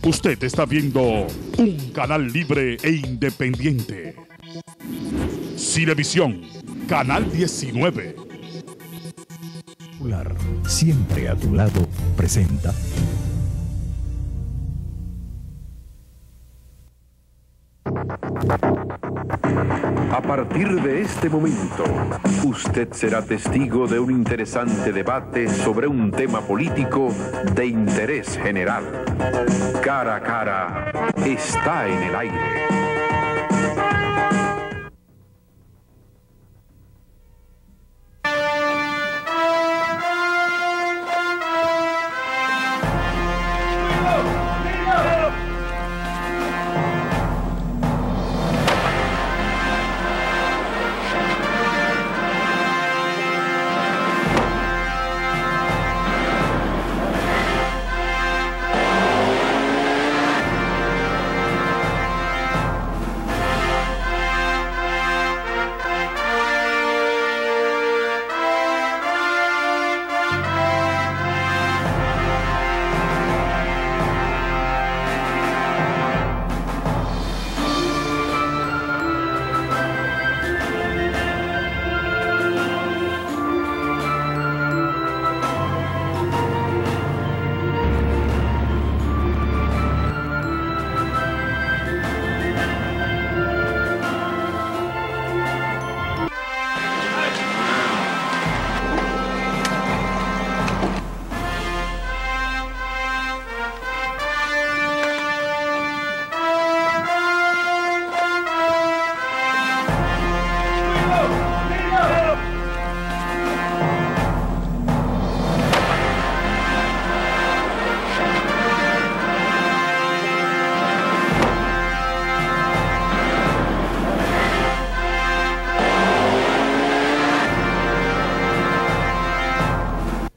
Usted está viendo un canal libre e independiente. Cinevisión, Canal 19. Siempre a tu lado, presenta. A partir de este momento, usted será testigo de un interesante debate sobre un tema político de interés general. Cara a cara está en el aire.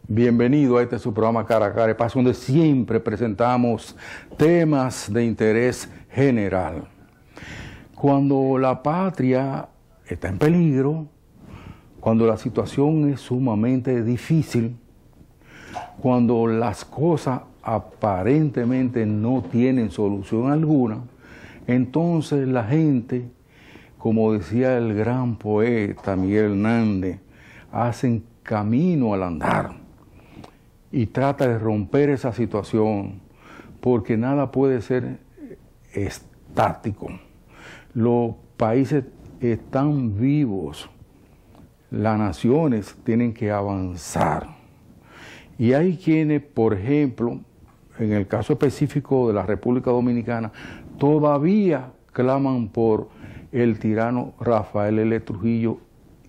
Bienvenido a este su programa Cara a Cara, espacio donde siempre presentamos temas de interés general. Cuando la patria está en peligro, cuando la situación es sumamente difícil, cuando las cosas aparentemente no tienen solución alguna, entonces la gente, como decía el gran poeta Miguel Hernández, hacen camino al andar y trata de romper esa situación, porque nada puede ser estático. Los países están vivos, las naciones tienen que avanzar. Y hay quienes, por ejemplo, en el caso específico de la República Dominicana, todavía claman por el tirano Rafael L. Trujillo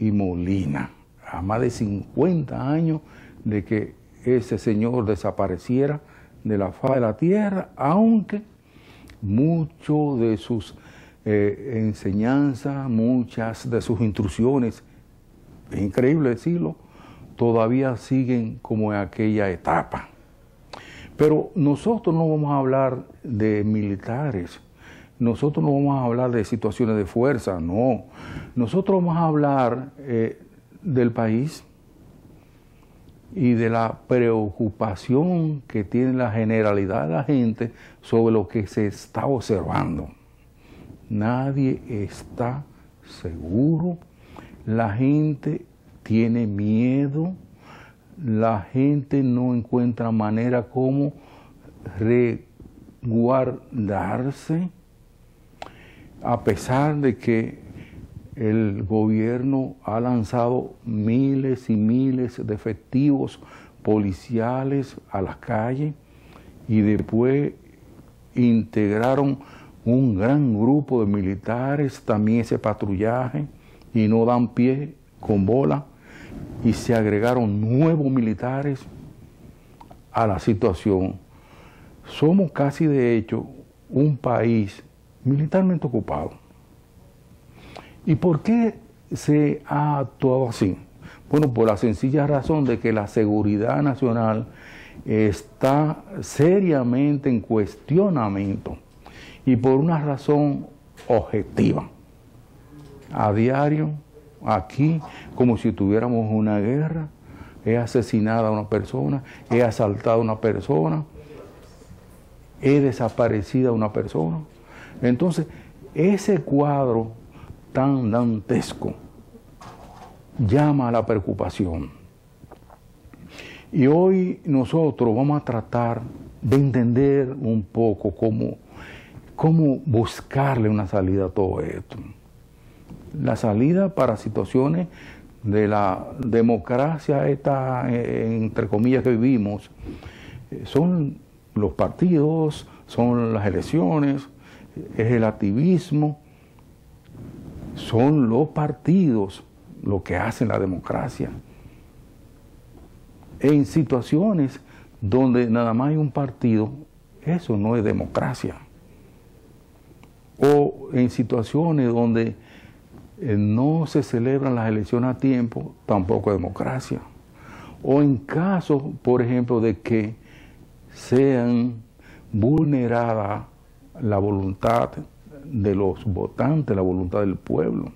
y Molina, a más de 50 años de que ese señor desapareciera de la faz de la tierra, aunque mucho de sus enseñanzas, muchas de sus instrucciones, es increíble decirlo, todavía siguen como en aquella etapa. Pero nosotros no vamos a hablar de militares, nosotros no vamos a hablar de situaciones de fuerza, no. Nosotros vamos a hablar del país y de la preocupación que tiene la generalidad de la gente sobre lo que se está observando. Nadie está seguro, la gente tiene miedo, la gente no encuentra manera como resguardarse, a pesar de que el gobierno ha lanzado miles y miles de efectivos policiales a las calles y después integraron un gran grupo de militares, también ese patrullaje, y no dan pie con bola, y se agregaron nuevos militares a la situación. Somos casi de hecho un país militarmente ocupado. ¿Y por qué se ha actuado así? Bueno, por la sencilla razón de que la seguridad nacional está seriamente en cuestionamiento y por una razón objetiva. A diario, aquí, como si tuviéramos una guerra, he asesinado a una persona, he asaltado a una persona, es desaparecida una persona. Entonces, ese cuadro tan dantesco llama a la preocupación. Y hoy nosotros vamos a tratar de entender un poco cómo buscarle una salida a todo esto. La salida para situaciones de la democracia esta, entre comillas, que vivimos, son los partidos, son las elecciones, es el activismo, son los partidos lo que hacen la democracia. En situaciones donde nada más hay un partido, eso no es democracia. O en situaciones donde no se celebran las elecciones a tiempo, tampoco es democracia. O en casos, por ejemplo, de que sean vulnerada la voluntad de los votantes, la voluntad del pueblo.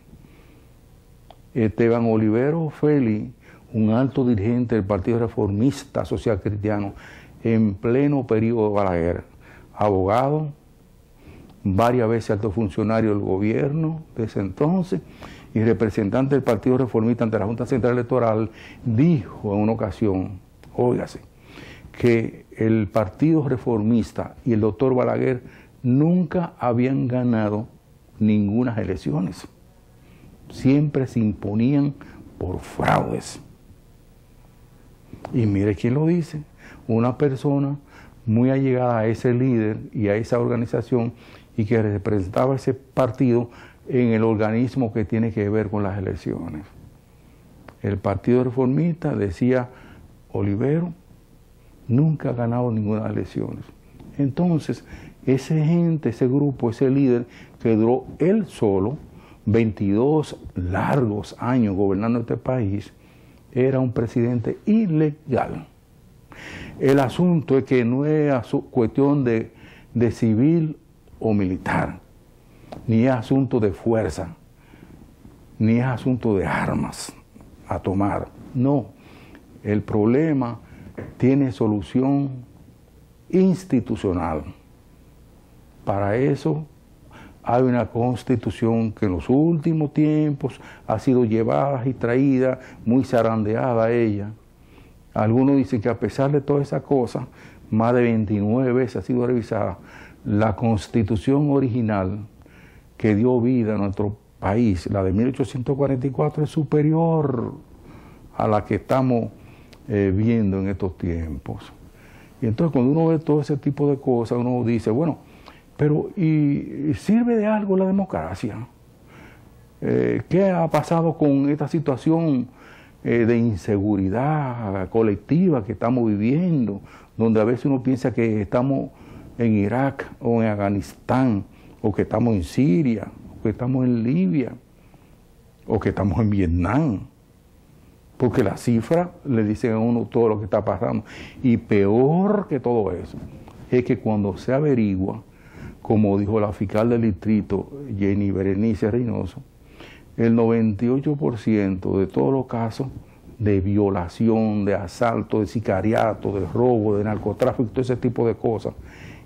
Esteban Olivero Félix, un alto dirigente del Partido Reformista Social Cristiano, en pleno periodo de Balaguer, abogado, varias veces alto funcionario del gobierno de ese entonces y representante del Partido Reformista ante la Junta Central Electoral, dijo en una ocasión, óigase, que el Partido Reformista y el doctor Balaguer nunca habían ganado ninguna elecciones. Siempre se imponían por fraudes. Y mire quién lo dice, una persona muy allegada a ese líder y a esa organización y que representaba ese partido en el organismo que tiene que ver con las elecciones. El Partido Reformista, decía Olivero, nunca ha ganado ninguna elección. Entonces, ese gente, ese grupo, ese líder que duró él solo 22 largos años gobernando este país, era un presidente ilegal. El asunto es que no es cuestión de civil o militar, ni es asunto de fuerza, ni es asunto de armas a tomar. No, el problema tiene solución institucional. Para eso hay una constitución que en los últimos tiempos ha sido llevada y traída, muy zarandeada ella. Algunos dicen que a pesar de todas esas cosas, más de 29 veces ha sido revisada, la constitución original que dio vida a nuestro país, la de 1844, es superior a la que estamos viendo en estos tiempos. Y entonces cuando uno ve todo ese tipo de cosas, uno dice, bueno, pero ¿y sirve de algo la democracia? ¿Qué ha pasado con esta situación de inseguridad colectiva que estamos viviendo, donde a veces uno piensa que estamos en Irak o en Afganistán, o que estamos en Siria, o que estamos en Libia, o que estamos en Vietnam? Porque las cifras le dicen a uno todo lo que está pasando. Y peor que todo eso, es que cuando se averigua, como dijo la fiscal del distrito, Jenny Berenice Reynoso, el 98% de todos los casos de violación, de asalto, de sicariato, de robo, de narcotráfico, todo ese tipo de cosas,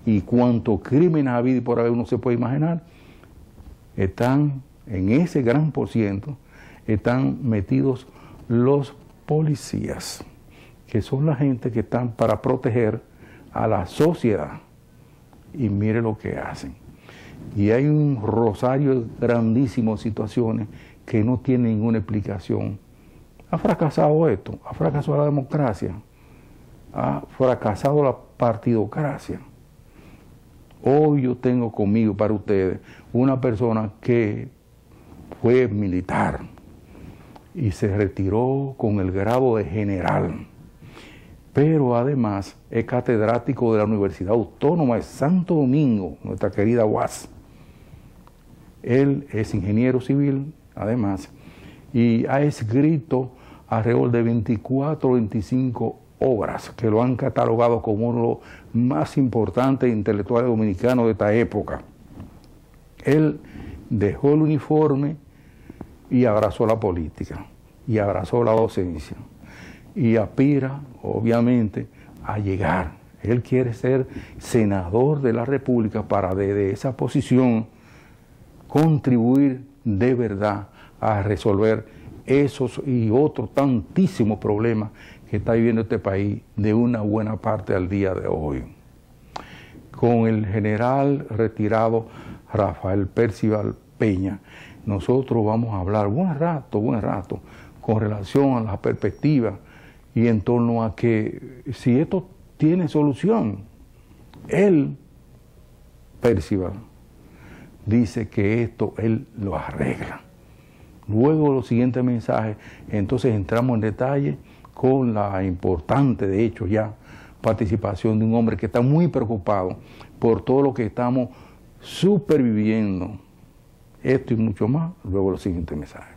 y cuántos crímenes ha habido y por ahí uno se puede imaginar, están en ese gran por ciento, están metidos los policías, que son la gente que están para proteger a la sociedad. Y mire lo que hacen. Y hay un rosario grandísimo de situaciones que no tienen ninguna explicación. Ha fracasado esto, ha fracasado la democracia, ha fracasado la partidocracia. Hoy yo tengo conmigo para ustedes una persona que fue militar y se retiró con el grado de general, pero además es catedrático de la Universidad Autónoma de Santo Domingo, nuestra querida UAS. Él es ingeniero civil, además, y ha escrito alrededor de 24 o 25 obras que lo han catalogado como uno de los más importantes intelectuales dominicanos de esta época. Él dejó el uniforme y abrazó la política, y abrazó la docencia, y aspira, obviamente, a llegar Él quiere ser senador de la República para desde esa posición contribuir de verdad a resolver esos y otros tantísimos problemas que está viviendo este país de una buena parte al día de hoy. Con el general retirado Rafael Percival Peña, nosotros vamos a hablar buen rato, con relación a la perspectiva y en torno a que si esto tiene solución. Él, Percival, dice que esto él lo arregla. Luego los siguientes mensajes, entonces entramos en detalle con la importante, de hecho ya, participación de un hombre que está muy preocupado por todo lo que estamos superviviendo. Esto y mucho más, luego los siguientes mensajes.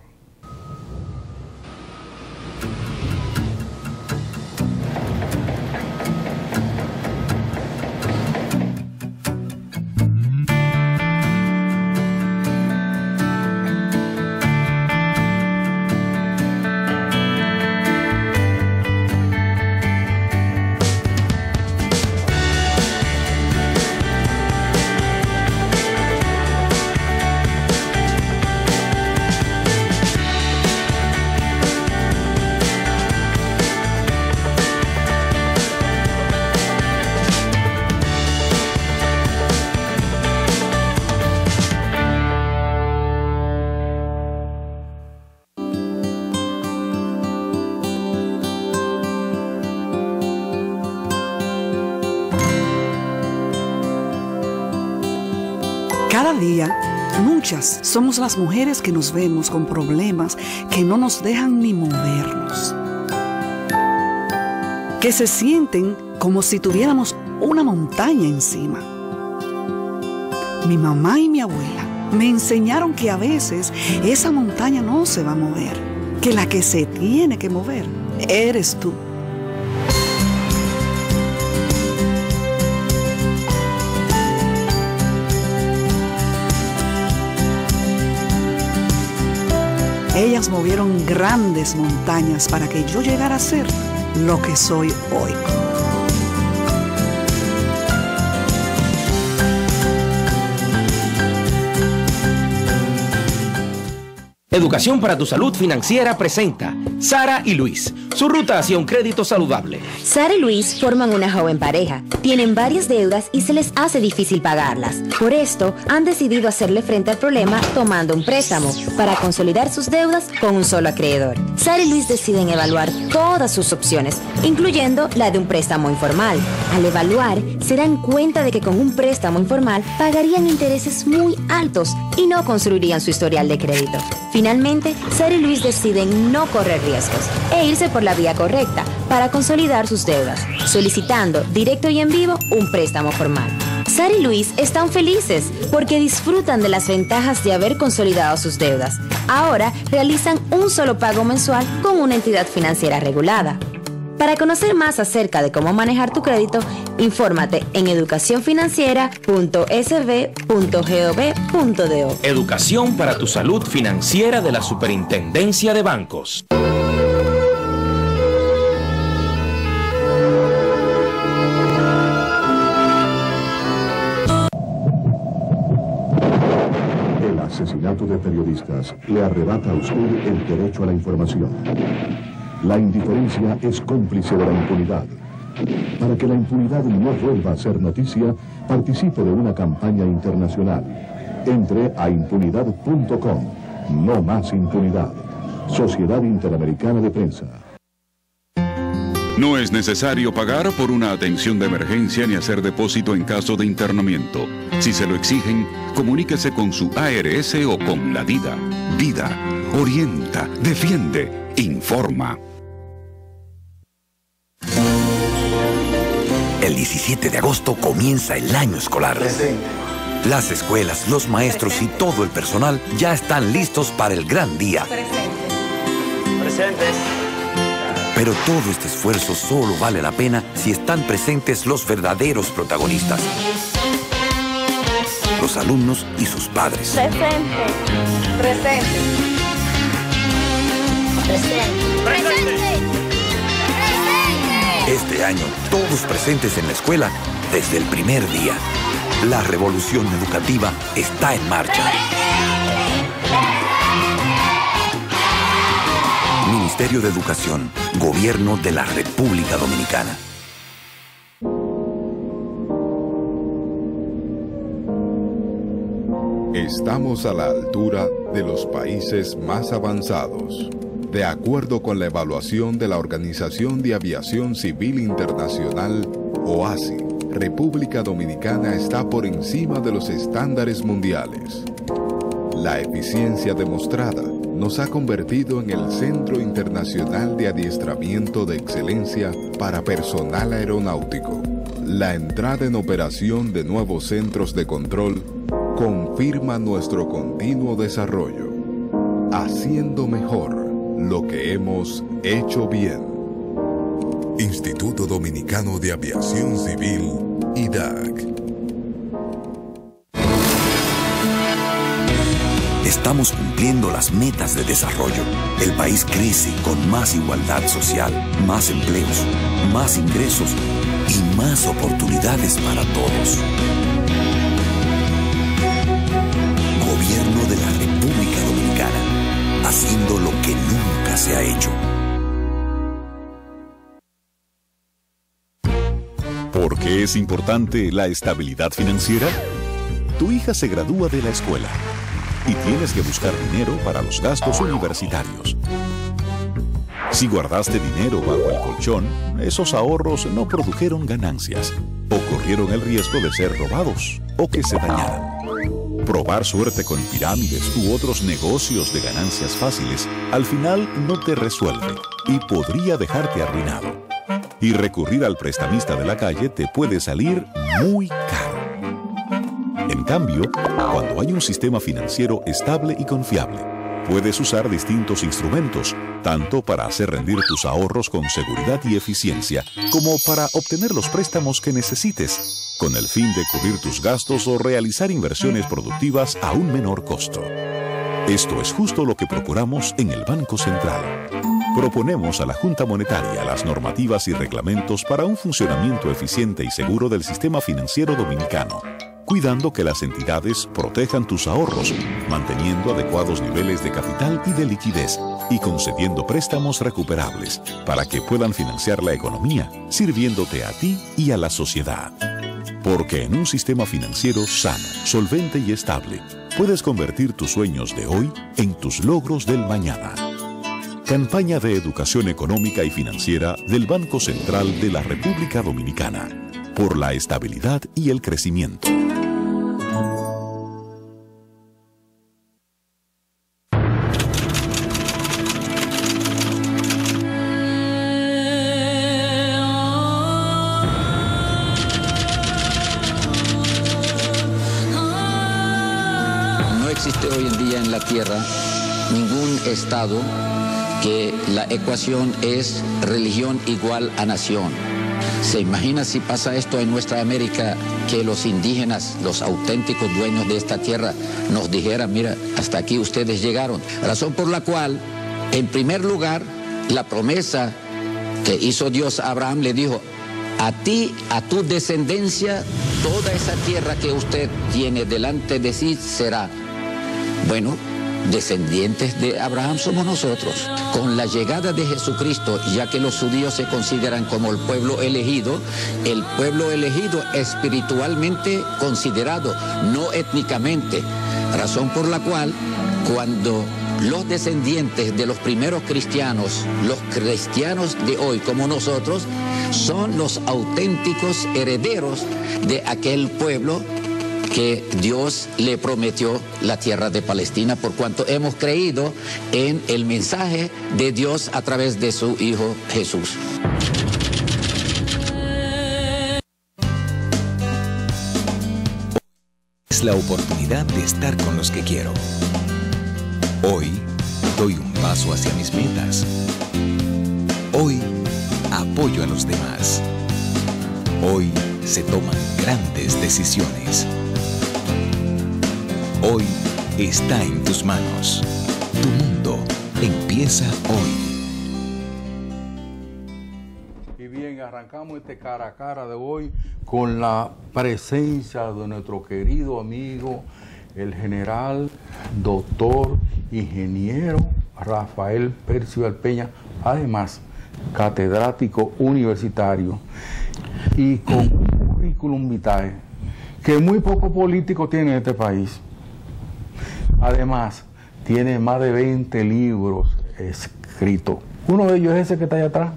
Cada día, muchas somos las mujeres que nos vemos con problemas que no nos dejan ni movernos, que se sienten como si tuviéramos una montaña encima. Mi mamá y mi abuela me enseñaron que a veces esa montaña no se va a mover, que la que se tiene que mover eres tú. Ellas movieron grandes montañas para que yo llegara a ser lo que soy hoy. Educación para tu Salud Financiera presenta Sara y Luis, su ruta hacia un crédito saludable. Sara y Luis forman una joven pareja. Tienen varias deudas y se les hace difícil pagarlas. Por esto, han decidido hacerle frente al problema tomando un préstamo para consolidar sus deudas con un solo acreedor. Sara y Luis deciden evaluar todas sus opciones, incluyendo la de un préstamo informal. Al evaluar, se dan cuenta de que con un préstamo informal pagarían intereses muy altos y no construirían su historial de crédito. Finalmente, Sara y Luis deciden no correr riesgos e irse por la vía correcta para consolidar sus deudas, solicitando directo y en vivo un préstamo formal. Sara y Luis están felices porque disfrutan de las ventajas de haber consolidado sus deudas. Ahora realizan un solo pago mensual con una entidad financiera regulada. Para conocer más acerca de cómo manejar tu crédito, infórmate en educacionfinanciera.sb.gov.do. Educación para tu Salud Financiera de la Superintendencia de Bancos. El asesinato de periodistas le arrebata a usted el derecho a la información. La indiferencia es cómplice de la impunidad. Para que la impunidad no vuelva a ser noticia, participe de una campaña internacional. Entre a impunidad.com. No más impunidad. Sociedad Interamericana de Prensa. No es necesario pagar por una atención de emergencia ni hacer depósito en caso de internamiento. Si se lo exigen, comuníquese con su ARS o con la DIDA. DIDA orienta, defiende, informa. El 17 de agosto comienza el año escolar. Las escuelas, los maestros y todo el personal ya están listos para el gran día. Presentes. Pero todo este esfuerzo solo vale la pena si están presentes los verdaderos protagonistas. Los alumnos y sus padres. Presente. Presente. Presente. Presente. Presente. Este año, todos presentes en la escuela desde el primer día. La revolución educativa está en marcha. Ministerio de Educación, Gobierno de la República Dominicana. Estamos a la altura de los países más avanzados. De acuerdo con la evaluación de la Organización de Aviación Civil Internacional, OASI, República Dominicana está por encima de los estándares mundiales. La eficiencia demostrada nos ha convertido en el Centro Internacional de Adiestramiento de Excelencia para Personal Aeronáutico. La entrada en operación de nuevos centros de control confirma nuestro continuo desarrollo, haciendo mejor lo que hemos hecho bien. Instituto Dominicano de Aviación Civil, IDAC. Estamos cumpliendo las metas de desarrollo. El país crece con más igualdad social, más empleos, más ingresos y más oportunidades para todos. Gobierno de la República Dominicana, haciendo lo que nunca se ha hecho. ¿Por qué es importante la estabilidad financiera? Tu hija se gradúa de la escuela y tienes que buscar dinero para los gastos universitarios. Si guardaste dinero bajo el colchón, esos ahorros no produjeron ganancias o corrieron el riesgo de ser robados o que se dañaran. Probar suerte con pirámides u otros negocios de ganancias fáciles al final no te resuelve y podría dejarte arruinado. Y recurrir al prestamista de la calle te puede salir muy caro. En cambio, cuando hay un sistema financiero estable y confiable, puedes usar distintos instrumentos, tanto para hacer rendir tus ahorros con seguridad y eficiencia, como para obtener los préstamos que necesites, con el fin de cubrir tus gastos o realizar inversiones productivas a un menor costo. Esto es justo lo que procuramos en el Banco Central. Proponemos a la Junta Monetaria las normativas y reglamentos para un funcionamiento eficiente y seguro del sistema financiero dominicano, cuidando que las entidades protejan tus ahorros, manteniendo adecuados niveles de capital y de liquidez y concediendo préstamos recuperables para que puedan financiar la economía, sirviéndote a ti y a la sociedad. Porque en un sistema financiero sano, solvente y estable, puedes convertir tus sueños de hoy en tus logros del mañana. Campaña de Educación Económica y Financiera del Banco Central de la República Dominicana, por la estabilidad y el crecimiento. No existe hoy en día en la Tierra ningún Estado que la ecuación es religión igual a nación. ¿Se imagina si pasa esto en nuestra América, que los indígenas, los auténticos dueños de esta tierra, nos dijeran, mira, hasta aquí ustedes llegaron? Razón por la cual, en primer lugar, la promesa que hizo Dios a Abraham le dijo, a ti, a tu descendencia, toda esa tierra que usted tiene delante de sí será. Bueno, descendientes de Abraham somos nosotros. Con la llegada de Jesucristo, ya que los judíos se consideran como el pueblo elegido espiritualmente considerado, no étnicamente. Razón por la cual, cuando los descendientes de los primeros cristianos, los cristianos de hoy como nosotros, son los auténticos herederos de aquel pueblo que Dios le prometió la tierra de Palestina, por cuanto hemos creído en el mensaje de Dios a través de su Hijo Jesús. Es la oportunidad de estar con los que quiero. Hoy doy un paso hacia mis metas. Hoy apoyo a los demás. Hoy se toman grandes decisiones. Hoy está en tus manos. Tu mundo empieza hoy. Y bien, arrancamos este cara a cara de hoy con la presencia de nuestro querido amigo, el general, doctor, ingeniero Rafael Percival Peña, además catedrático universitario y con un currículum vitae que muy pocos políticos tienen en este país. Además, tiene más de 20 libros escritos. Uno de ellos es ese que está allá atrás,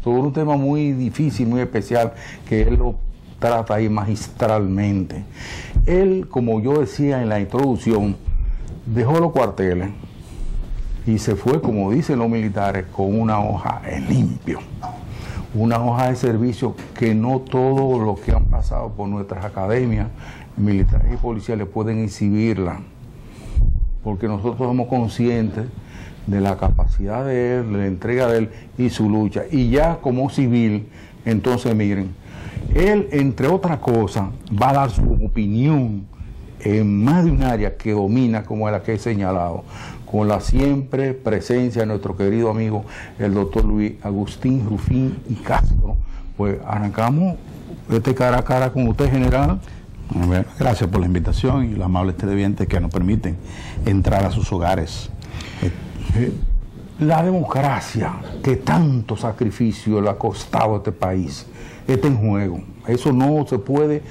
sobre un tema muy difícil, muy especial, que él lo trata ahí magistralmente. Él, como yo decía en la introducción, dejó los cuarteles y se fue, como dicen los militares, con una hoja en limpio. Una hoja de servicio que no todos los que han pasado por nuestras academias militares y policiales pueden exhibirla, porque nosotros somos conscientes de la capacidad de él, de la entrega de él y su lucha. Y ya como civil, entonces miren, él, entre otras cosas, va a dar su opinión en más de un área que domina, como la que he señalado, con la siempre presencia de nuestro querido amigo, el doctor Luis Agustín Rufín y Castro. Pues arrancamos este cara a cara con usted, general. Gracias por la invitación y los amables televidentes que nos permiten entrar a sus hogares. La democracia, que tanto sacrificio le ha costado a este país, está en juego. Eso no se puede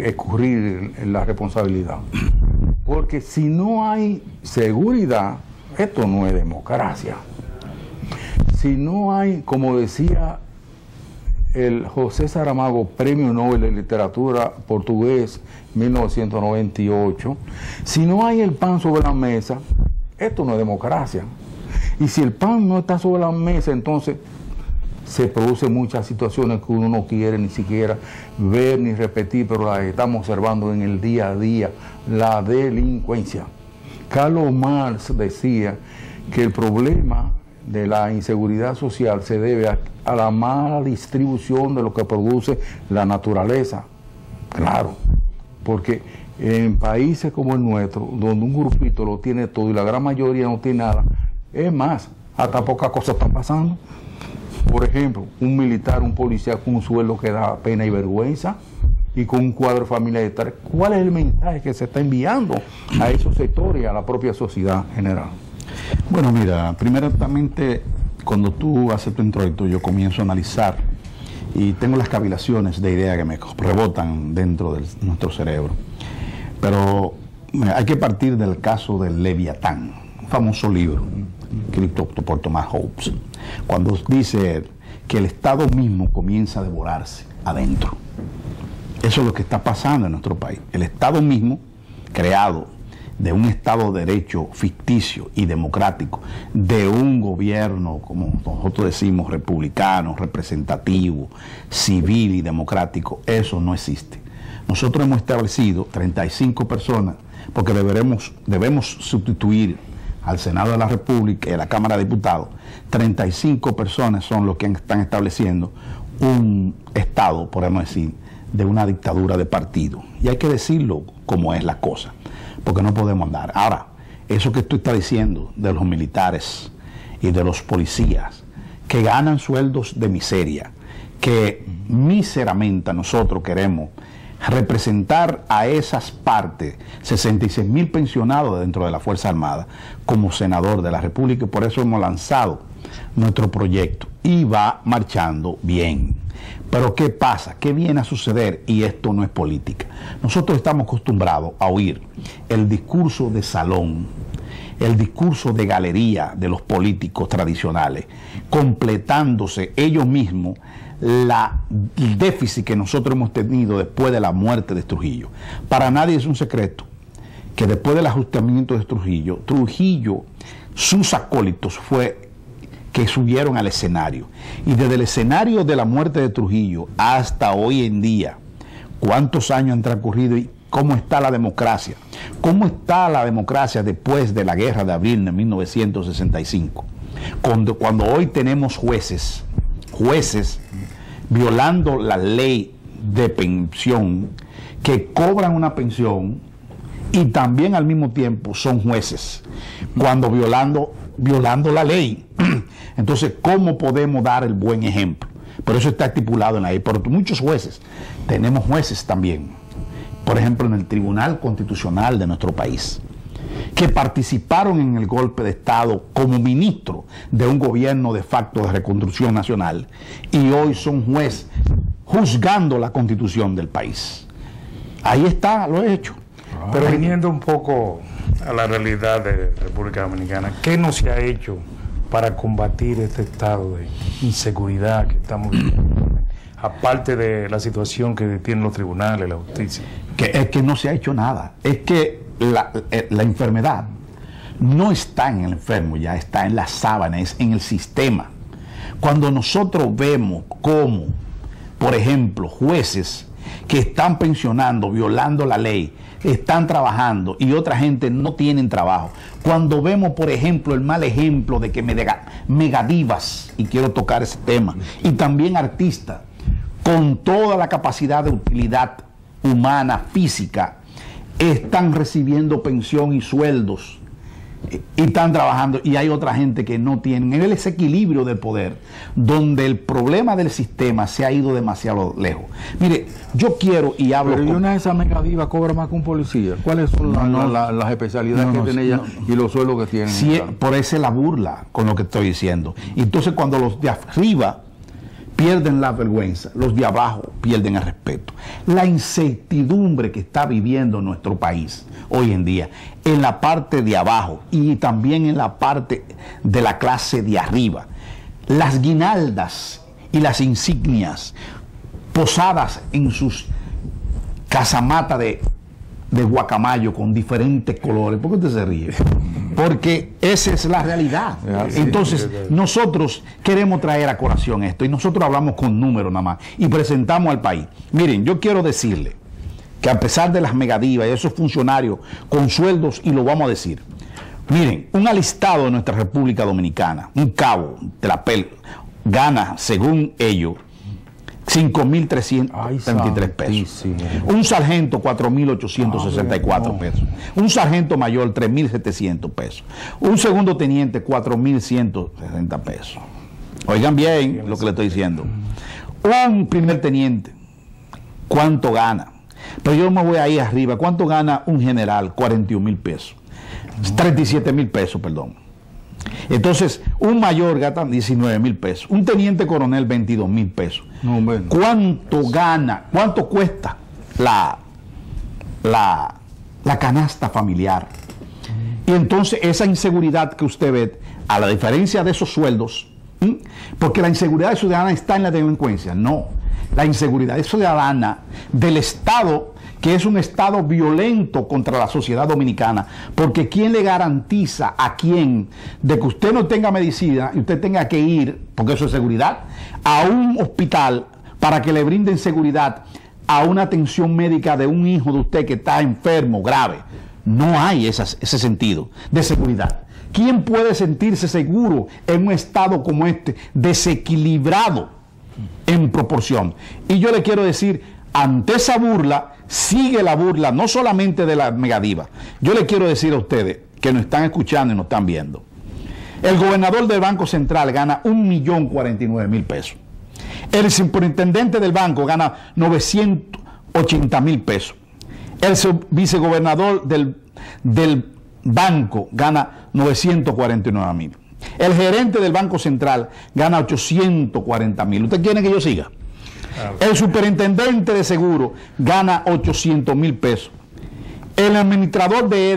escurrir en la responsabilidad. Porque si no hay seguridad, esto no es democracia. Si no hay, como decía el José Saramago, Premio Nobel de Literatura portugués, 1998, si no hay el pan sobre la mesa, esto no es democracia. Y si el pan no está sobre la mesa, entonces se producen muchas situaciones que uno no quiere ni siquiera ver ni repetir, pero las estamos observando en el día a día, la delincuencia. Carlos Marx decía que el problema de la inseguridad social se debe a la mala distribución de lo que produce la naturaleza. Claro, porque en países como el nuestro, donde un grupito lo tiene todo y la gran mayoría no tiene nada, es más, hasta pocas cosas están pasando. Por ejemplo, un militar, un policía con un sueldo que da pena y vergüenza y con un cuadro familiar. ¿Cuál es el mensaje que se está enviando a esos sectores y a la propia sociedad general? Bueno, mira, primeramente, cuando tú haces tu introito, yo comienzo a analizar y tengo las cavilaciones de ideas que me rebotan dentro de nuestro cerebro. Pero hay que partir del caso del Leviatán, un famoso libro escrito por Thomas Hobbes, cuando dice que el Estado mismo comienza a devorarse adentro. Eso es lo que está pasando en nuestro país. El Estado mismo, creado de un Estado de Derecho ficticio y democrático, de un gobierno, como nosotros decimos, republicano, representativo, civil y democrático, eso no existe. Nosotros hemos establecido 35 personas, porque debemos sustituir al Senado de la República y a la Cámara de Diputados. 35 personas son los que están estableciendo un Estado, podemos decir, de una dictadura de partido. Y hay que decirlo como es la cosa, porque no podemos andar. Ahora, eso que tú estás diciendo de los militares y de los policías, que ganan sueldos de miseria, que míseramente nosotros queremos representar a esas partes, 66.000 pensionados dentro de la Fuerza Armada, como senador de la República, y por eso hemos lanzado nuestro proyecto y va marchando bien. Pero ¿qué pasa? ¿Qué viene a suceder? Y esto no es política. Nosotros estamos acostumbrados a oír el discurso de salón, el discurso de galería de los políticos tradicionales, completándose ellos mismos el déficit que nosotros hemos tenido después de la muerte de Trujillo. Para nadie es un secreto que después del ajustamiento de Trujillo, sus acólitos fue que subieron al escenario. Y desde el escenario de la muerte de Trujillo hasta hoy en día, ¿cuántos años han transcurrido y cómo está la democracia? ¿Cómo está la democracia después de la Guerra de Abril de 1965? Cuando hoy tenemos jueces violando la ley de pensión, que cobran una pensión y también al mismo tiempo son jueces, cuando violando la ley. Entonces, ¿cómo podemos dar el buen ejemplo? Por eso está estipulado en la ley. Pero muchos jueces, tenemos jueces también, por ejemplo en el Tribunal Constitucional de nuestro país, que participaron en el golpe de Estado como ministro de un gobierno de facto de reconstrucción nacional y hoy son jueces juzgando la constitución del país. Ahí está, lo he hecho. Pero viniendo un poco a la realidad de República Dominicana, ¿qué no se ha hecho para combatir este estado de inseguridad que estamos viviendo? Aparte de la situación que tienen los tribunales, la justicia. Es que no se ha hecho nada. Es que la enfermedad no está en el enfermo, ya está en la sábana, es en el sistema. Cuando nosotros vemos cómo, por ejemplo, jueces que están pensionando, violando la ley, están trabajando y otra gente no tienen trabajo. Cuando vemos, por ejemplo, el mal ejemplo de que megadivas, y quiero tocar ese tema, y también artistas, con toda la capacidad de utilidad humana, física, están recibiendo pensión y sueldos y están trabajando, y hay otra gente que no tienen. Es el desequilibrio del poder, donde el problema del sistema se ha ido demasiado lejos. Mire, yo quiero y hablo. Pero una de esas megadivas cobra más que un policía. ¿Cuáles son las especialidades que tiene ella y los sueldos que tienen? Sí, por eso es la burla con lo que estoy diciendo. Y entonces cuando los de arriba pierden la vergüenza, los de abajo pierden el respeto. La incertidumbre que está viviendo nuestro país hoy en día, en la parte de abajo y también en la parte de la clase de arriba, las guinaldas y las insignias posadas en sus casamatas de guacamayo con diferentes colores. ¿Por qué usted se ríe? Porque esa es la realidad. Entonces, nosotros queremos traer a colación esto y nosotros hablamos con números nada más y presentamos al país. Miren, yo quiero decirle que a pesar de las megadivas y esos funcionarios con sueldos, y lo vamos a decir, miren, un alistado de nuestra República Dominicana, un cabo de la PEL, gana, según ellos, 5.333 pesos. Un sargento, 4.864 pesos. Un sargento mayor, 3.700 pesos. Un segundo teniente, 4.160 pesos. Oigan bien lo que le estoy diciendo. Un primer teniente, ¿cuánto gana? Pero yo me voy ahí arriba. ¿Cuánto gana un general? 41.000 pesos. 37.000 pesos, perdón. Entonces, un mayor gasta 19.000 pesos. Un teniente coronel, 22.000 pesos. No, bueno. ¿Cuánto gana? ¿Cuánto cuesta la canasta familiar? Y entonces, esa inseguridad que usted ve, a la diferencia de esos sueldos, porque la inseguridad ciudadana está en la delincuencia. No. La inseguridad ciudadana del Estado, que es un Estado violento contra la sociedad dominicana, porque ¿quién le garantiza a quién de que usted no tenga medicina y usted tenga que ir, porque eso es seguridad, a un hospital para que le brinden seguridad a una atención médica de un hijo de usted que está enfermo, grave? No hay ese sentido de seguridad. ¿Quién puede sentirse seguro en un Estado como este, desequilibrado en proporción? Y yo le quiero decir, ante esa burla, sigue la burla, no solamente de la megadiva. Yo le quiero decir a ustedes, que nos están escuchando y nos están viendo, el gobernador del Banco Central gana 1.049.000 pesos. El superintendente del banco gana 980.000 pesos. El vicegobernador del banco gana 949.000. El gerente del Banco Central gana 840.000. ¿Usted quiere que yo siga? El superintendente de seguro gana 800.000 pesos. El administrador de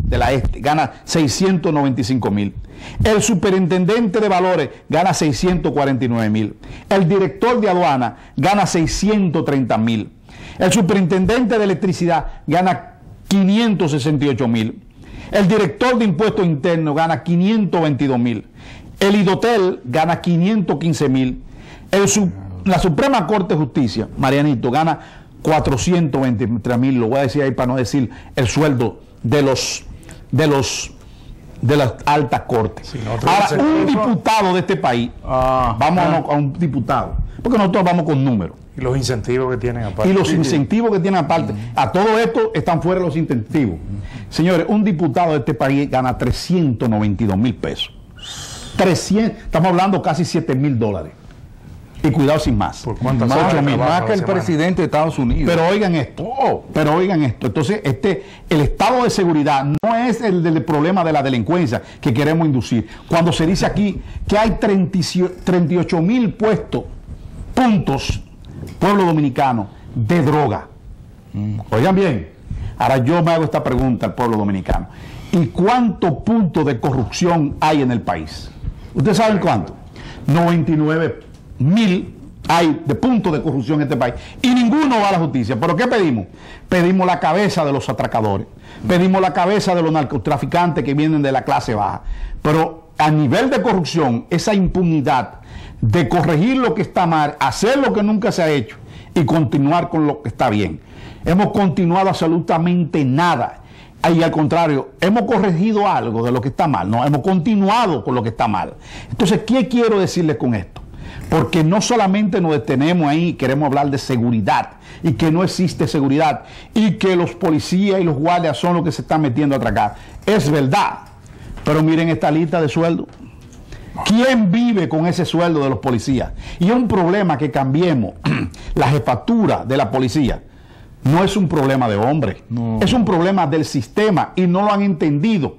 la Este gana 695.000. El superintendente de valores gana 649.000. El director de aduana gana 630.000. El superintendente de electricidad gana 568.000. El director de impuestos internos gana 522.000. El IDOTEL gana 515.000. La Suprema Corte de Justicia, Marianito, gana 423.000. Lo voy a decir ahí para no decir el sueldo de las altas cortes. Sí, ahora, un diputado de este país, vamos a un diputado, porque nosotros vamos con números. Y los incentivos que tienen aparte. Y los incentivos que tienen aparte. A todo esto están fuera los incentivos. Señores, un diputado de este país gana 392.000 pesos. Estamos hablando casi $7.000. Y cuidado sin más. ¿Por cuántas Más, horas de más trabajo que a el la semana? presidente de Estados Unidos. Pero oigan esto. Entonces, el estado de seguridad no es el del problema de la delincuencia que queremos inducir. Cuando se dice aquí que hay 38,000 puntos, pueblo dominicano, de droga. Oigan bien, ahora yo me hago esta pregunta al pueblo dominicano. ¿Y cuántos puntos de corrupción hay en el país? ¿Ustedes saben cuánto? 99,000 hay de puntos de corrupción en este país y ninguno va a la justicia. ¿Pero qué pedimos? Pedimos la cabeza de los atracadores, pedimos la cabeza de los narcotraficantes que vienen de la clase baja. Pero a nivel de corrupción, esa impunidad de corregir lo que está mal, hacer lo que nunca se ha hecho y continuar con lo que está bien. Hemos continuado absolutamente nada. Y al contrario, hemos corregido algo de lo que está mal, no, hemos continuado con lo que está mal. Entonces, ¿qué quiero decirles con esto? Porque no solamente nos detenemos ahí, queremos hablar de seguridad y que no existe seguridad y que los policías y los guardias son los que se están metiendo a atracar. Es verdad, pero miren esta lista de sueldos. ¿Quién vive con ese sueldo de los policías? Y es un problema que cambiemos la jefatura de la policía. No es un problema de hombres, no. Es un problema del sistema y no lo han entendido.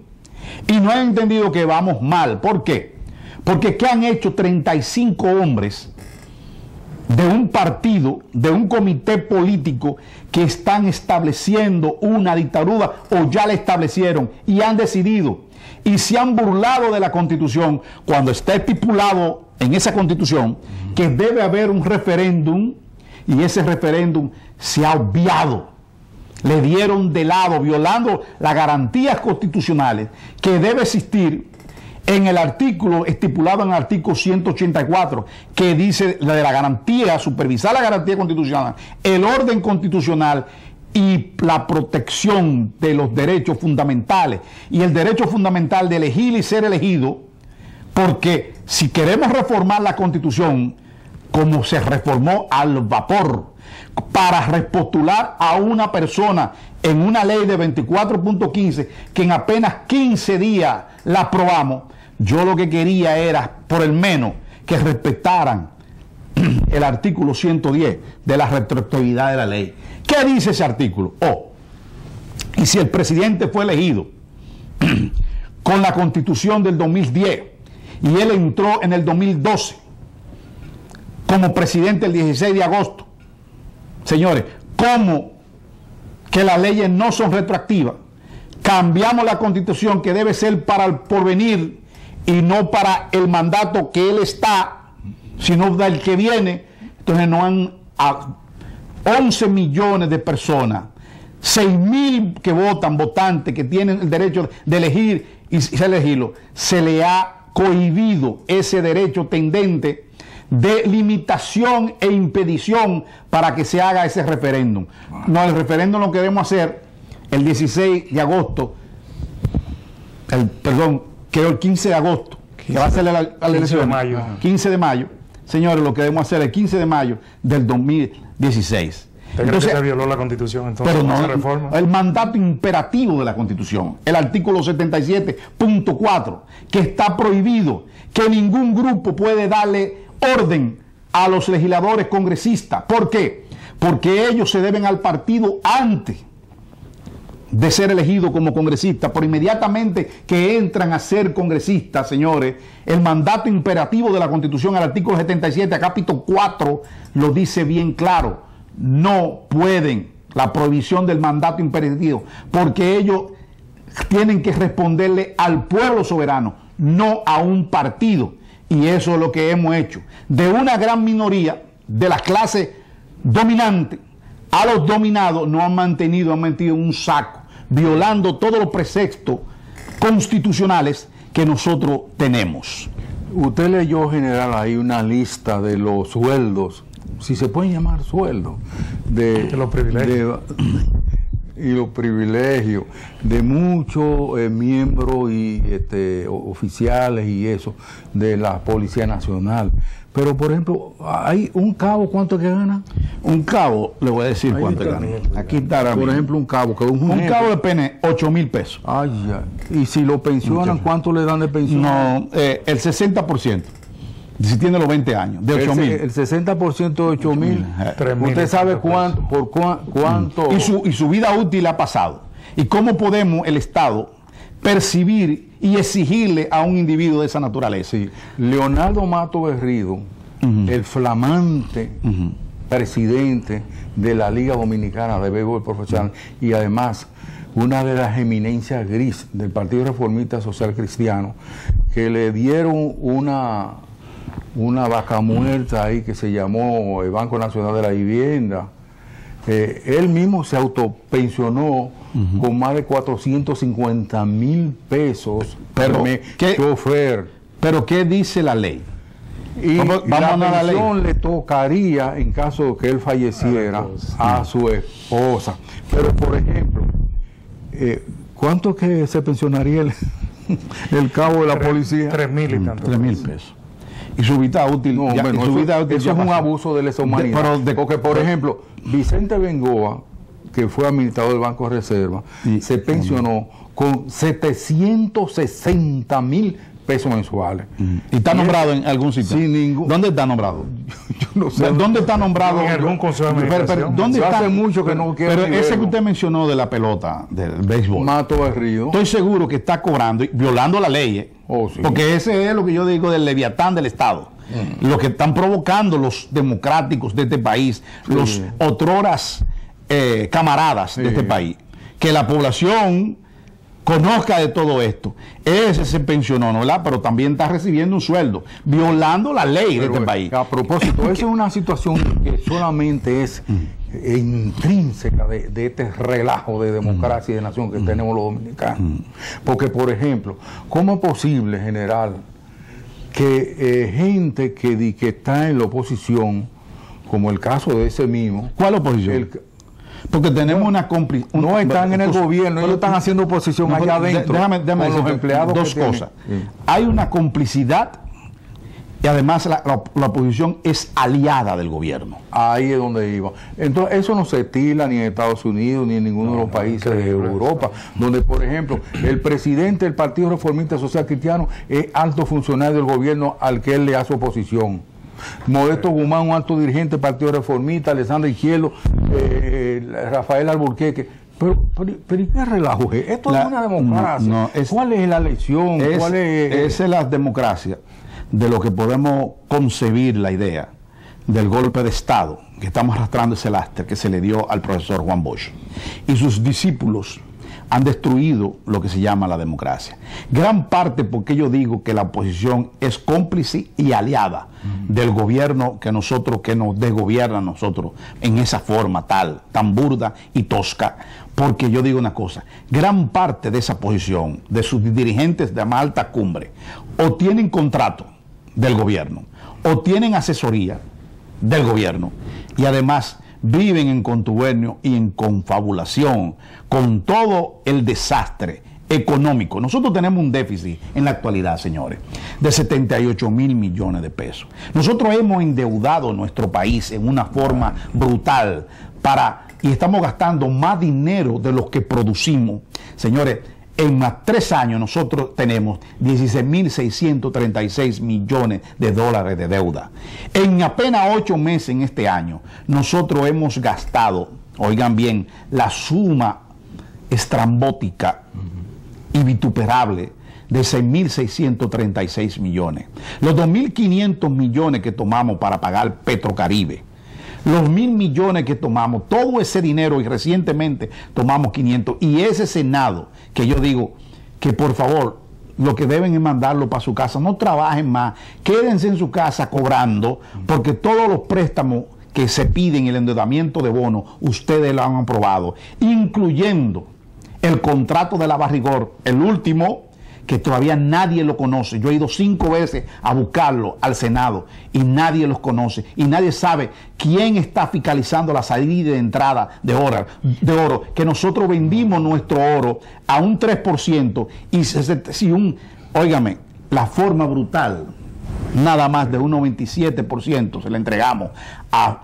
Y no han entendido que vamos mal. ¿Por qué? Porque ¿qué han hecho 35 hombres de un partido, de un comité político que están estableciendo una dictadura o ya la establecieron y han decidido y se han burlado de la Constitución cuando está estipulado en esa Constitución que debe haber un referéndum y ese referéndum se ha obviado? Le dieron de lado, violando las garantías constitucionales que debe existir en el artículo estipulado en el artículo 184, que dice de la garantía, supervisar la garantía constitucional, el orden constitucional y la protección de los derechos fundamentales y el derecho fundamental de elegir y ser elegido, porque si queremos reformar la Constitución como se reformó al vapor para repostular a una persona en una ley de 24.15 que en apenas 15 días la aprobamos, yo lo que quería era por el menos que respetaran el artículo 110 de la retroactividad de la ley. ¿Qué dice ese artículo? Y si el presidente fue elegido con la Constitución del 2010 y él entró en el 2012 como presidente el 16 de agosto, señores, ¿cómo que las leyes no son retroactivas? Cambiamos la Constitución que debe ser para el porvenir y no para el mandato que él está, sino del que viene. Entonces no han 11 millones de personas, 6,000 que votantes que tienen el derecho de elegir y elegirlo, se le ha cohibido ese derecho tendente de limitación e impedición para que se haga ese referéndum. No, el referéndum lo queremos hacer el 16 de agosto, el 15 de agosto, que va a ser la elección. 15 de mayo. Señores, lo que debemos hacer el 15 de mayo del 2016. Entonces, se violó la Constitución entonces? Pero no, reforma. El mandato imperativo de la Constitución, el artículo 77.4, que está prohibido, que ningún grupo puede darle orden a los legisladores congresistas. ¿Por qué? Porque ellos se deben al partido antes de ser elegidos como congresistas, por inmediatamente que entran a ser congresistas, señores, el mandato imperativo de la Constitución, el artículo 77, capítulo 4, lo dice bien claro. No pueden, la prohibición del mandato imperativo, porque ellos tienen que responderle al pueblo soberano, no a un partido. Y eso es lo que hemos hecho. De una gran minoría de las clases dominantes a los dominados nos han metido en un saco, violando todos los preceptos constitucionales que nosotros tenemos. Usted leyó, general, ahí una lista de los sueldos, si se pueden llamar sueldos, de los privilegios. Y los privilegios de muchos miembros y oficiales y eso de la Policía Nacional. Pero, por ejemplo, hay un cabo, ¿cuánto es que gana? Un cabo, le voy a decir ahí cuánto gana. Aquí está, por ejemplo, un cabo que un cabo de pene, 8,000 pesos. Ay, ya. Y si lo pensionan, ¿cuánto le dan de pensión? No, el 60%. Si tiene los 20 años, de 8.000. El 60% de 8.000. ¿Usted sabe cuánto? Y su vida útil ha pasado. ¿Y cómo podemos el Estado percibir y exigirle a un individuo de esa naturaleza? Sí. Leonardo Mato Berrido, el flamante presidente de la Liga Dominicana de Béisbol Profesional y además una de las eminencias gris del Partido Reformista Social Cristiano, que le dieron una vaca muerta ahí que se llamó el Banco Nacional de la Vivienda. Él mismo se autopensionó con más de 450,000 pesos pero chofer. Pero ¿qué dice la ley? Y la pensión le tocaría, en caso de que él falleciera, a su esposa. Pero, por ejemplo, ¿cuánto que se pensionaría el cabo de la policía? 3.000 y tanto. 3.000 pesos. Y su vida útil. No, ya, bueno, eso es un abuso de lesa humanidad. Porque, por ejemplo, Vicente Bengoa, que fue administrador del Banco de Reserva, se pensionó con 760,000 pesos mensuales. ¿Y está nombrado en algún sitio? Sin ningún. ¿Dónde está nombrado? Yo no sé. ¿Dónde está nombrado? En algún consejo de administración. ¿Dónde está? Hace mucho que no quiero. Pero ese que usted mencionó de la pelota, del béisbol. Mato Berrido. Estoy seguro que está cobrando, violando la ley. Sí. Porque ese es lo que yo digo del leviatán del Estado. Lo que están provocando los democráticos de este país, los otroras camaradas de este país. Que la población conozca de todo esto. Ese se pensionó, ¿no? ¿Verdad? Pero también está recibiendo un sueldo, violando la ley de este país. A propósito, esa es una situación que solamente es intrínseca de este relajo de democracia y de nación que tenemos los dominicanos. Porque, por ejemplo, ¿cómo es posible, general, que gente que está en la oposición, como el caso de ese mismo... ¿Cuál oposición? Porque tenemos una complicidad. No están en el gobierno, ellos están haciendo oposición allá adentro. Déjame decir los empleados dos cosas. Hay una complicidad y además la oposición es aliada del gobierno. Ahí es donde iba. Entonces, eso no se estila ni en Estados Unidos ni en ninguno de los países de Europa, donde, por ejemplo, el presidente del Partido Reformista Social Cristiano es alto funcionario del gobierno al que él le hace oposición. Modesto Guzmán, un alto dirigente del Partido Reformista, Alessandra Izquierdo, Rafael Alburquerque. Pero ¿qué relajo es? Esto es una democracia. ¿Cuál es la lección? Esa es la democracia de lo que podemos concebir la idea del golpe de Estado que estamos arrastrando, ese lastre que se le dio al profesor Juan Bosch. Y sus discípulos han destruido lo que se llama la democracia. Gran parte porque yo digo que la oposición es cómplice y aliada del gobierno que nos desgobierna a nosotros en esa forma tan burda y tosca. Porque yo digo una cosa, gran parte de esa posición, de sus dirigentes de más alta cumbre, o tienen contrato del gobierno, o tienen asesoría del gobierno, y además viven en contubernio y en confabulación con todo el desastre económico. Nosotros tenemos un déficit en la actualidad, señores, de 78,000 millones de pesos. Nosotros hemos endeudado nuestro país en una forma brutal y estamos gastando más dinero de lo que producimos. Señores, en más 3 años nosotros tenemos 16,636 millones de dólares de deuda. En apenas 8 meses en este año, nosotros hemos gastado, oigan bien, la suma estrambótica y vituperable de 6,636 millones. Los 2,500 millones que tomamos para pagar Petrocaribe, los 1,000 millones que tomamos, todo ese dinero, y recientemente tomamos 500, y ese Senado, que yo digo que por favor, lo que deben es mandarlo para su casa, no trabajen más, quédense en su casa cobrando, porque todos los préstamos que se piden, el endeudamiento de bono, ustedes lo han aprobado, incluyendo el contrato de la Barrigor, el último, que todavía nadie lo conoce. Yo he ido 5 veces a buscarlo al Senado y nadie los conoce y nadie sabe quién está fiscalizando la salida y de entrada de oro, que nosotros vendimos nuestro oro a un 3% y óigame, la forma brutal, nada más de un 97% se le entregamos a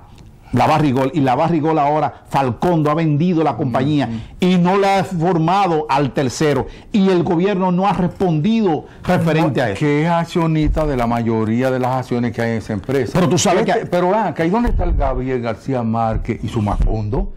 La Barrigol, y la Barrigol ahora, Falcondo ha vendido la compañía y no la ha formado al tercero, y el gobierno no ha respondido referente a eso. Que es accionista de la mayoría de las acciones que hay en esa empresa. Pero tú sabes pero ¿ahí dónde está el Gabriel García Márquez y su Macondo?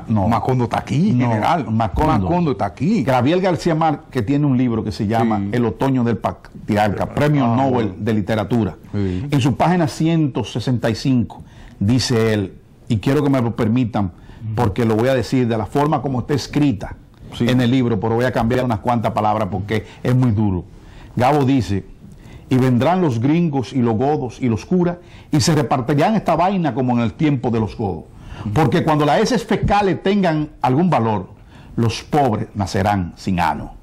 No. Macondo está aquí, general. Macondo está aquí. Gabriel García Márquez tiene un libro que se llama El otoño del patriarca, Premio Nobel de Literatura. Sí. En su página 165 dice él, y quiero que me lo permitan, porque lo voy a decir de la forma como está escrita en el libro, pero voy a cambiar unas cuantas palabras porque es muy duro. Gabo dice: y vendrán los gringos y los godos y los curas y se repartirán esta vaina como en el tiempo de los godos. Porque cuando las heces fecales tengan algún valor, los pobres nacerán sin ano.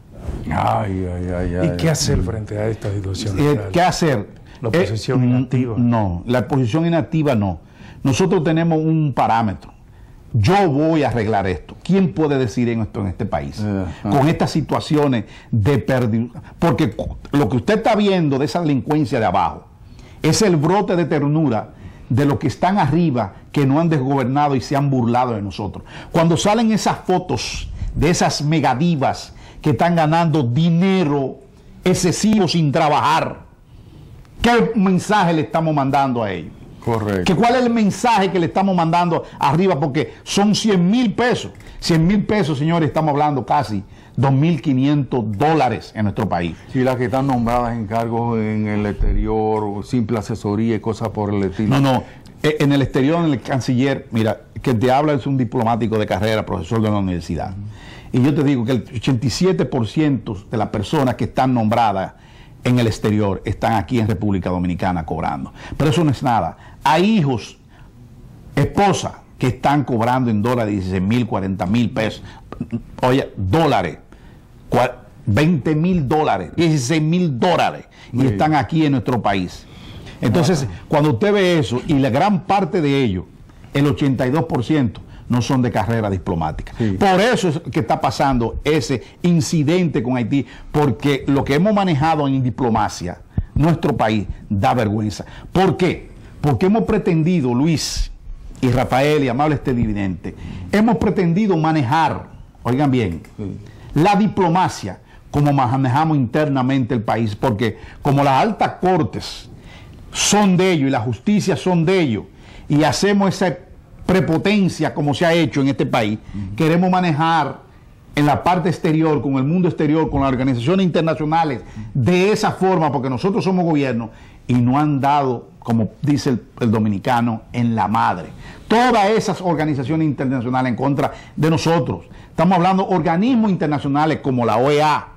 ¿Y qué hacer frente a esta situación? ¿Qué hacer? La oposición inactiva. No, la oposición inactiva no. Nosotros tenemos un parámetro. Yo voy a arreglar esto. ¿Quién puede decir esto en este país? Con estas situaciones de pérdida. Porque lo que usted está viendo de esa delincuencia de abajo es el brote de ternura de los que están arriba, que no han desgobernado y se han burlado de nosotros. Cuando salen esas fotos de esas megadivas que están ganando dinero excesivo sin trabajar, ¿qué mensaje le estamos mandando a ellos? Correcto. ¿Cuál es el mensaje que le estamos mandando arriba? Porque son 100,000 pesos. 100,000 pesos, señores, estamos hablando casi $2.500 en nuestro país. Y las que están nombradas en cargos en el exterior, simple asesoría y cosas por el estilo. No. En el exterior, en el canciller, mira, que te habla es un diplomático de carrera, profesor de la universidad. Y yo te digo que el 87% de las personas que están nombradas en el exterior están aquí en República Dominicana cobrando. Pero eso no es nada. Hay hijos, esposas, que están cobrando en dólares 16,000, 40,000 pesos. Oye, dólares, $20,000, $16,000, y están aquí en nuestro país. Entonces, cuando usted ve eso, y la gran parte de ellos, el 82%, no son de carrera diplomática. Por eso es que está pasando ese incidente con Haití, porque lo que hemos manejado en diplomacia, nuestro país, da vergüenza. ¿Por qué? Porque hemos pretendido, Luis y Rafael y amables televidentes, hemos pretendido manejar, oigan bien, la diplomacia como manejamos internamente el país, porque como las altas cortes son de ellos y la justicia son de ellos, y hacemos esa prepotencia como se ha hecho en este país, queremos manejar en la parte exterior, con el mundo exterior, con las organizaciones internacionales, de esa forma, porque nosotros somos gobierno y no han dado, como dice el dominicano, en la madre. Todas esas organizaciones internacionales en contra de nosotros. Estamos hablando de organismos internacionales como la OEA,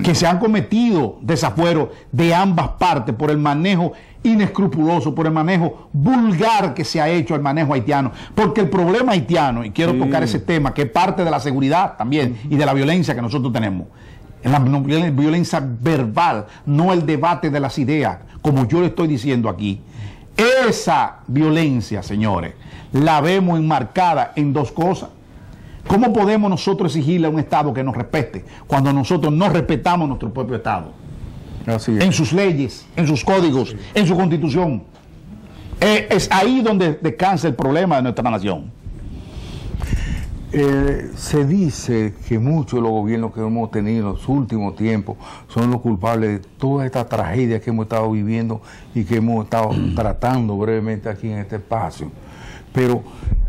que se han cometido desafueros de ambas partes por el manejo inescrupuloso, por el manejo vulgar que se ha hecho al manejo haitiano. Porque el problema haitiano, y quiero tocar ese tema, que es parte de la seguridad también y de la violencia que nosotros tenemos, la violencia verbal, no el debate de las ideas, como yo le estoy diciendo aquí. Esa violencia, señores, la vemos enmarcada en dos cosas. ¿Cómo podemos nosotros exigirle a un Estado que nos respete cuando nosotros no respetamos nuestro propio Estado? Así es. En sus leyes, en sus códigos, en su constitución. Es ahí donde descansa el problema de nuestra nación. Se dice que muchos de los gobiernos que hemos tenido en los últimos tiempos son los culpables de toda esta tragedia que hemos estado viviendo y que hemos estado tratando brevemente aquí en este espacio. Pero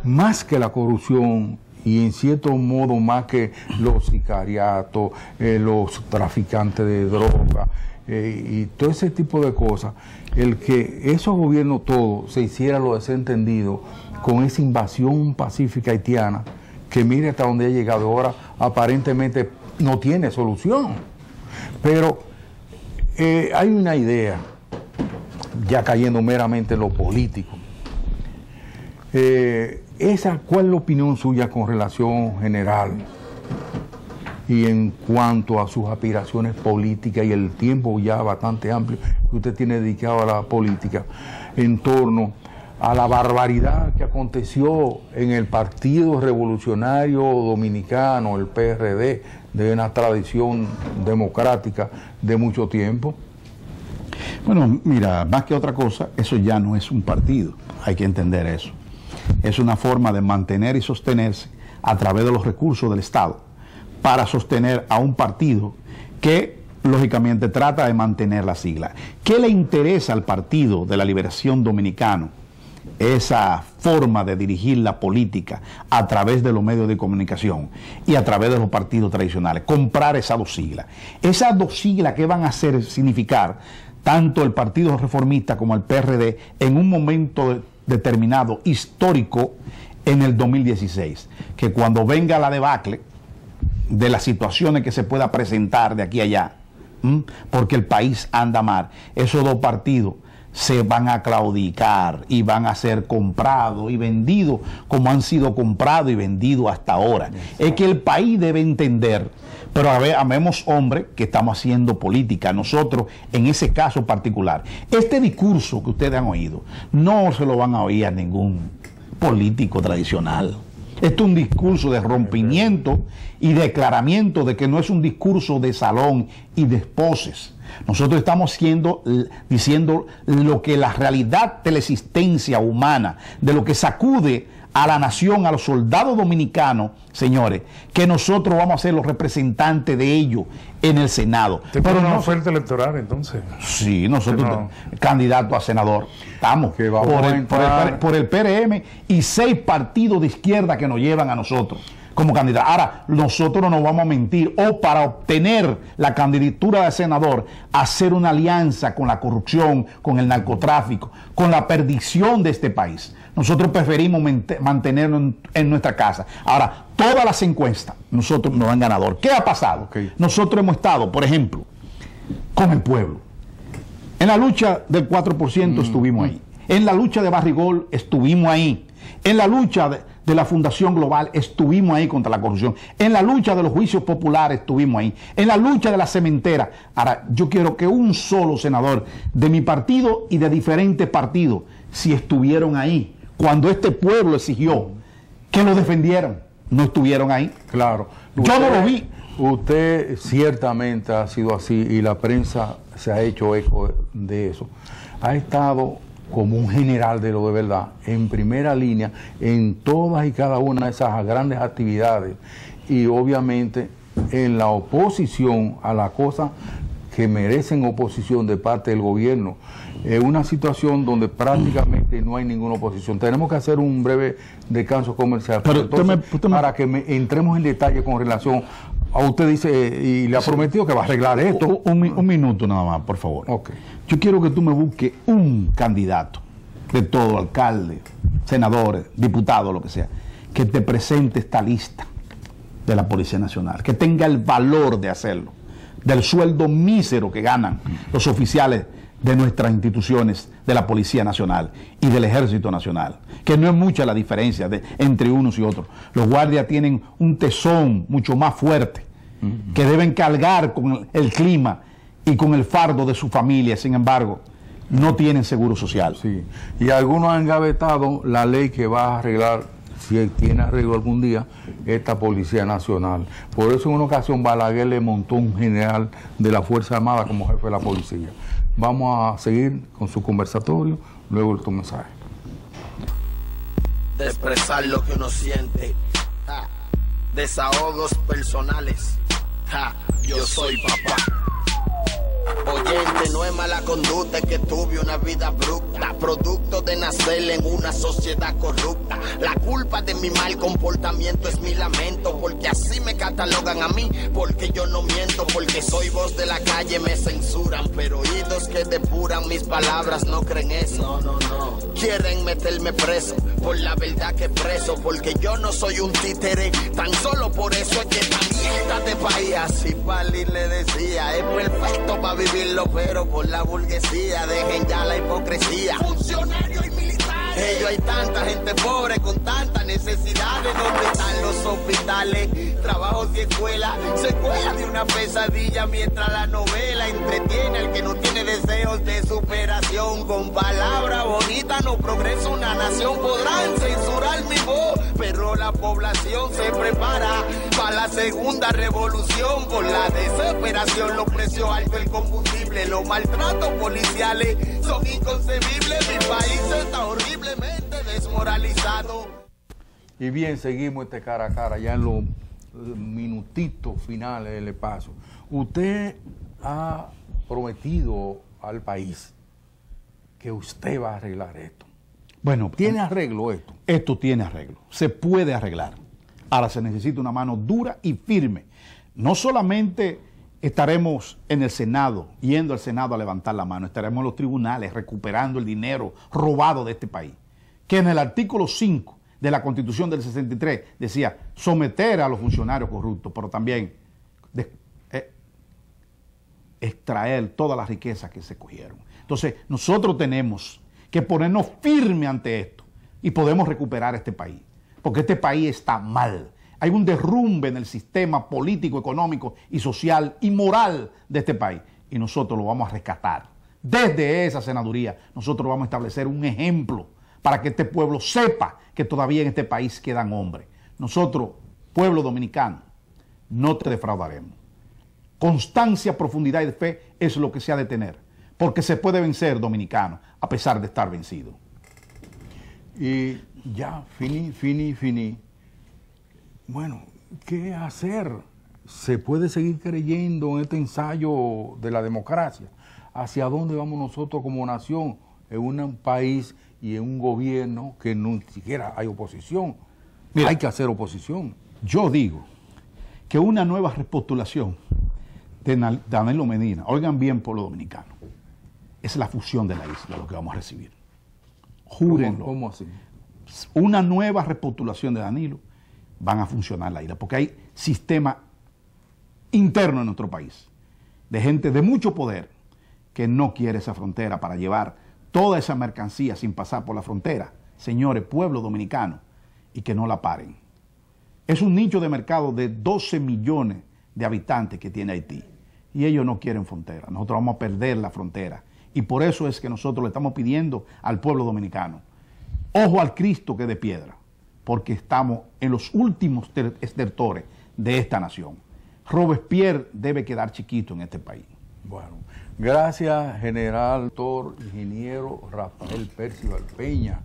más que la corrupción, y en cierto modo más que los sicariatos, los traficantes de droga y todo ese tipo de cosas, el que esos gobiernos todos se hicieran lo desentendido con esa invasión pacífica haitiana, que mire hasta dónde ha llegado ahora, aparentemente no tiene solución. Pero hay una idea, ya cayendo meramente en lo político, ¿cuál es la opinión suya con relación general y en cuanto a sus aspiraciones políticas y el tiempo ya bastante amplio que usted tiene dedicado a la política en torno a la barbaridad que aconteció en el Partido Revolucionario Dominicano, el PRD, de una tradición democrática de mucho tiempo? Bueno, mira, más que otra cosa, eso ya no es un partido, hay que entender eso. es una forma de mantener y sostenerse a través de los recursos del Estado para sostener a un partido que lógicamente trata de mantener la sigla. ¿Qué le interesa al Partido de la Liberación Dominicano? Esa forma de dirigir la política a través de los medios de comunicación y a través de los partidos tradicionales, comprar esas dos siglas. Esas dos siglas, ¿qué van a hacer significar tanto el Partido Reformista como el PRD en un momento determinado histórico en el 2016? Que cuando venga la debacle de las situaciones que se pueda presentar de aquí a allá, porque el país anda mal, esos dos partidos se van a claudicar y van a ser comprados y vendidos como han sido comprados y vendidos hasta ahora. Es que el país debe entender, pero habemos hombres que estamos haciendo política, nosotros en ese caso particular. Este discurso que ustedes han oído, no se lo van a oír a ningún político tradicional. Esto es un discurso de rompimiento y declaramiento de que no es un discurso de salón y de poses. Nosotros estamos diciendo lo que la realidad de la existencia humana, de lo que sacude a la nación, a los soldados dominicanos, señores, que nosotros vamos a ser los representantes de ellos en el Senado. Pero una oferta electoral, entonces. Sí, nosotros, candidato a senador, estamos por el PRM y 6 partidos de izquierda que nos llevan a nosotros como candidato. Ahora, nosotros no nos vamos a mentir, o para obtener la candidatura de senador, hacer una alianza con la corrupción, con el narcotráfico, con la perdición de este país. Nosotros preferimos mantenernos en nuestra casa. Ahora, todas las encuestas, nosotros nos dan ganador. ¿Qué ha pasado? Nosotros hemos estado, por ejemplo, con el pueblo. En la lucha del 4% estuvimos ahí. En la lucha de Barrigol estuvimos ahí. En la lucha de la Fundación Global estuvimos ahí contra la corrupción. En la lucha de los juicios populares estuvimos ahí. En la lucha de la cementera. Ahora, yo quiero que un solo senador de mi partido y de diferentes partidos, si estuvieron ahí, cuando este pueblo exigió que lo defendieran, no estuvieron ahí. Claro. Yo no lo vi. Usted ciertamente ha sido así y la prensa se ha hecho eco de eso. Ha estado como un general de lo de verdad, en primera línea, en todas y cada una de esas grandes actividades y obviamente en la oposición a las cosas que merecen oposición de parte del gobierno. Es una situación donde prácticamente no hay ninguna oposición. Tenemos que hacer un breve descanso comercial. Pero entonces, para que entremos en detalle con relación a usted dice, y le ha prometido que va a arreglar esto. Un minuto nada más, por favor. Yo quiero que tú me busques un candidato de todo, alcalde, senadores, diputados, lo que sea, que te presente esta lista de la Policía Nacional, que tenga el valor de hacerlo, del sueldo mísero que ganan los oficiales de nuestras instituciones, de la Policía Nacional y del Ejército Nacional, que no es mucha la diferencia entre unos y otros. Los guardias tienen un tesón mucho más fuerte, que deben cargar con el clima y con el fardo de su familia, sin embargo, no tienen seguro social. Sí. Y algunos han engavetado la ley que va a arreglar, si tiene arreglo algún día, esta Policía Nacional. Por eso en una ocasión Balaguer le montó un general de la Fuerza Armada como jefe de la policía. Vamos a seguir con su conversatorio, luego tu mensaje. De expresar lo que uno siente, desahogos personales, yo soy papá. Oyente, no es mala conducta, es que tuve una vida abrupta, producto de nacer en una sociedad corrupta. La culpa de mi mal comportamiento es mi lamento, porque así me catalogan a mí, porque yo no miento, porque soy voz de la calle, me censuran, pero oídos que depuran mis palabras no creen eso. No. Quieren meterme preso por la verdad que preso, porque yo no soy un títere, tan solo por eso es que esta mierda de país, así Pali le decía, es perfecto para vivirlo, pero por la burguesía, dejen ya la hipocresía. Funcionarios y militares. Ellos hay tanta gente pobre con tantas necesidades. ¿Dónde están los hospitales, trabajos y escuelas? Secuela de una pesadilla mientras la novela entretiene al que no tiene deseos de superación. Con palabras bonitas no progresa una nación. Podrán censurar mi voz, pero la población se prepara para la segunda revolución. Por la desesperación, los precios altos, el combustible, los maltratos policiales son inconcebibles. Mi país está horriblemente desmoralizado. Y bien, seguimos este cara a cara, ya en los minutitos finales del espacio. Usted ha prometido al país que usted va a arreglar esto. Bueno, ¿tiene arreglo esto? Esto tiene arreglo, se puede arreglar. Ahora se necesita una mano dura y firme. No solamente estaremos en el Senado, yendo al Senado a levantar la mano, estaremos en los tribunales recuperando el dinero robado de este país, que en el artículo 5 de la Constitución del 63 decía someter a los funcionarios corruptos, pero también extraer todas las riquezas que se cogieron. Entonces, nosotros tenemos que ponernos firme ante esto y podemos recuperar este país, porque este país está mal. Hay un derrumbe en el sistema político, económico y social y moral de este país y nosotros lo vamos a rescatar. Desde esa senaduría nosotros vamos a establecer un ejemplo para que este pueblo sepa que todavía en este país quedan hombres. Nosotros, pueblo dominicano, no te defraudaremos. Constancia, profundidad y fe es lo que se ha de tener, porque se puede vencer, dominicano, a pesar de estar vencido. Y ya, finí. Bueno, ¿qué hacer? ¿Se puede seguir creyendo en este ensayo de la democracia? ¿Hacia dónde vamos nosotros como nación en un país y en un gobierno que ni siquiera hay oposición? Mira, hay que hacer oposición. Yo digo que una nueva repostulación de Danilo Medina, oigan bien, pueblo dominicano, es la fusión de la isla lo que vamos a recibir. Júrenlo. ¿Cómo así? Una nueva repostulación de Danilo van a funcionar la isla, porque hay sistema interno en nuestro país, de gente de mucho poder que no quiere esa frontera para llevar toda esa mercancía sin pasar por la frontera. Señores, pueblo dominicano, y que no la paren. Es un nicho de mercado de 12 millones de habitantes que tiene Haití, y ellos no quieren frontera. Nosotros vamos a perder la frontera, y por eso es que nosotros le estamos pidiendo al pueblo dominicano, ojo al Cristo que es de piedra, porque estamos en los últimos estertores de esta nación. Robespierre debe quedar chiquito en este país. Bueno, gracias, general, doctor, ingeniero Rafael Percival Peña,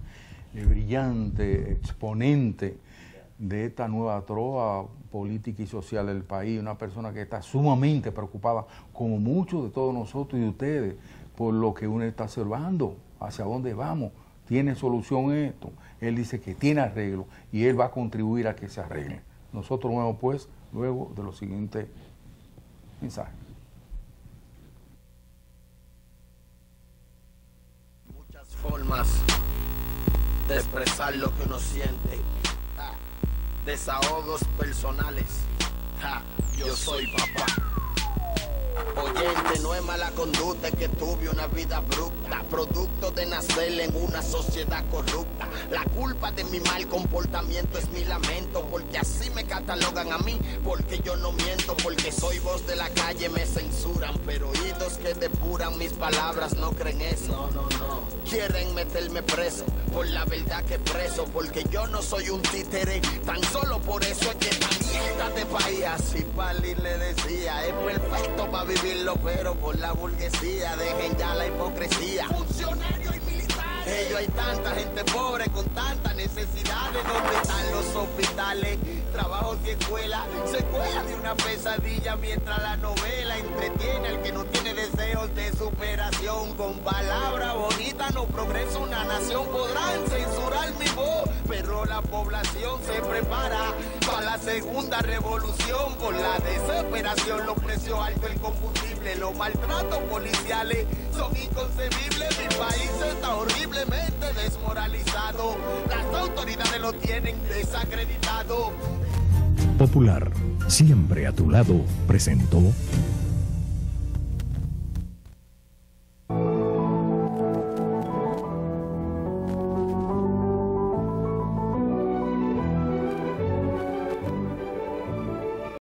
el brillante exponente de esta nueva trova política y social del país, una persona que está sumamente preocupada, como muchos de todos nosotros y de ustedes, por lo que uno está observando, hacia dónde vamos. ¿Tiene solución esto? Él dice que tiene arreglo y él va a contribuir a que se arregle. Nosotros vemos pues luego de los siguientes mensajes. Muchas formas de expresar lo que uno siente. Desahogos personales. Yo soy papá. Oyente, no es mala conducta, es que tuve una vida abrupta, producto de nacer en una sociedad corrupta. La culpa de mi mal comportamiento es mi lamento, porque así me catalogan a mí, porque yo no miento, porque soy voz de la calle, me censuran, pero oídos que depuran mis palabras no creen eso. No. Quieren meterme preso por la verdad que preso, porque yo no soy un títere, tan solo por eso es que esta mierda de país, así Pali le decía, es perfecto para vivirlo, pero por la burguesía, dejen ya la hipocresía. Funcionarios y militares. Ellos hay tanta gente pobre con tantas necesidades. ¿Dónde están los hospitales? Trabajos y escuelas. Secuela de una pesadilla mientras la novela entretiene al que no tiene deseos de superación. Con palabras bonitas no progresa una nación. Podrán censurar mi voz, pero la población se prepara para la segunda revolución. Por la desesperación, los precios altos, el combustible, los maltratos policiales son inconcebibles. Mi país está horriblemente desmoralizado. Las autoridades lo tienen desacreditado. Popular, siempre a tu lado, presentó